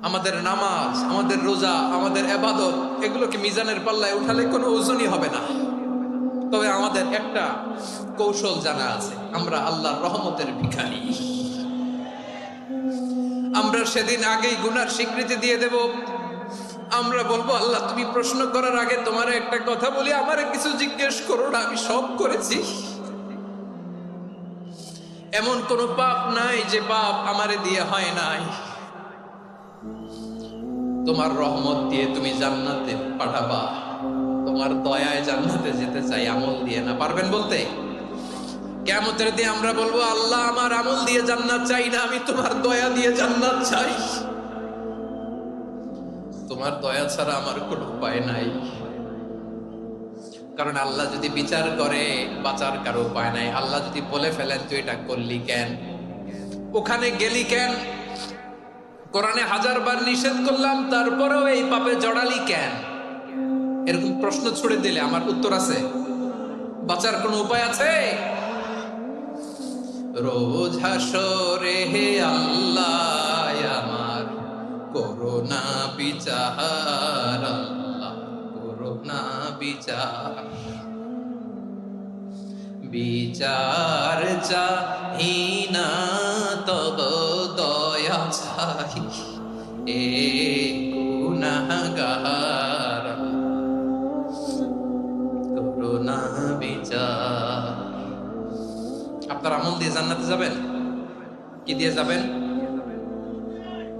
আমাদের নামাজ, আমাদের রোজা, আমাদের ইবাদত এগুলোকে মিজানের পাল্লায় উঠালে কোনো ওজনই হবে না। তবে আমাদের একটা কৌশল জানা আছে, আমরা আল্লাহর রহমতের ভিখারি। আমরা সেদিন আগেই গুনার স্বীকৃতি দিয়ে দেব। আমরা বলবো, আল্লাহ তুমি প্রশ্ন করার আগে তোমার একটা কথা বলি, আমারে কিছু জিজ্ঞেস করো না, আমি সব করেছি। এমন কোন পাপ নাই যে পাপ আমারে দিয়ে হয় নাই। তোমার রহমত দিয়ে তুমি জান্নাতে পাঠাবা, তোমার দয়ায় জান্নাতে যেতে চাই, আমল দিয়ে না। পারবেন বলতে? কিয়ামতের দিন আমরা বলবো, আল্লাহ আমার আমল দিয়ে জান্নাত চাই না, আমি তোমার দয়া দিয়ে জান্নাত চাই। তোমার দয়া ছাড়া আমার কোনো উপায় নাই। কারণ আল্লাহ যদি বিচার করে, বাঁচার কারো উপায় নাই। আল্লাহ যদি বলে ফেলেন তুই এটা করলি কেন, ওখানে গেলি কেন, কোরআনে 1000 বার নিষেধ করলাম তারপরেও এই পাপে জড়ালি কেন, এরকম প্রশ্ন ছুড়ে দিলে আমার উত্তর আছে? বাঁচার কোনো উপায় আছে? রোজ হাসরে হে আল্লাহ আমার করোনা বিচার, আল্লাহ করোনা বিচার। বিচার চাহি না তব দয়া চাই, এ গুনাহগার করোনা বিচার। আপনার আমল দিয়ে জান্নাতে যাবেন? কি দিয়ে যাবেন?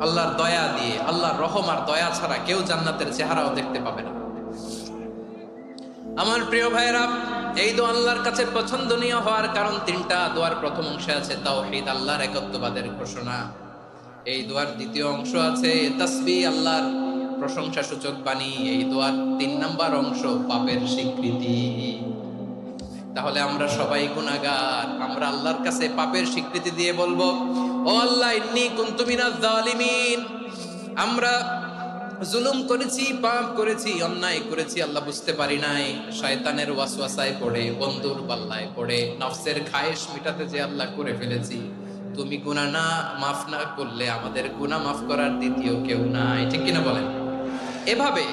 আল্লাহর দয়া দিয়ে। আল্লাহর রহম আর দয়া ছাড়া কেউ জান্নাতের চেহারাও দেখতে পাবে না। আমার প্রিয় ভাইরা, এই দোয়া আল্লাহর কাছে পছন্দনীয় হওয়ার কারণ 3টা। দোয়ার প্রথম অংশে আছে তাওহীদ, আল্লাহর একত্ববাদের ঘোষণা। এই দোয়ার দ্বিতীয় অংশ আছে তাসবিহ, আল্লাহর প্রশংসা সূচক বাণী। এই দোয়ার 3 নাম্বার অংশ পাপের স্বীকৃতি। তাহলে আমরা সবাই গুনাহগার। আমরা আল্লাহর কাছে পাপের স্বীকৃতি দিয়ে বলবো, ও আল্লাহ ইন্নী কুনতু মিনাজ জালিমিন, আমরা জুলুম করেছি, পাপ করেছি, অন্যায় করেছি, আল্লাহ বুঝতে পারি নাই। শয়তানের ওয়াসওয়াসায় পড়ে, বন্ধুর পাল্লায় পড়ে, নফসের খায়েশ মিটাতে যে আল্লাহ করে ফেলেছি। তুমি গুনাহ না মাফ না করলে আমাদের গুনাহ মাফ করার দ্বিতীয় কেউ নাই। ঠিক কিনা বলেন? এভাবে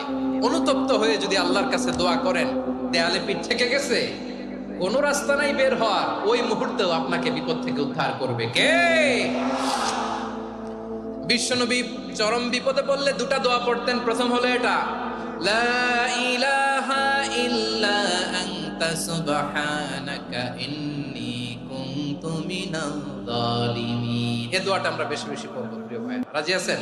অনুতপ্ত হয়ে যদি আল্লাহর কাছে দোয়া করেন, দেয়ালে পিঠ থেকে গেছে, কোন রাস্তা নাই বের হওয়ার, ওই মুহূর্তেও আপনাকে বিপদ থেকে উদ্ধার করবে কে? বিশ্বনবী চরম বিপদে পড়লে 2টা দোয়া পড়তেন। প্রথম হলো এটা, লা ইলাহা ইল্লা আনতা সুবহানাকা ইন্নী কুনতু মিনাজ জালিমিন। এই দোয়াটা আমরা বেশি বেশি পড়ব প্রিয় ভাইরা। রাজি আছেন?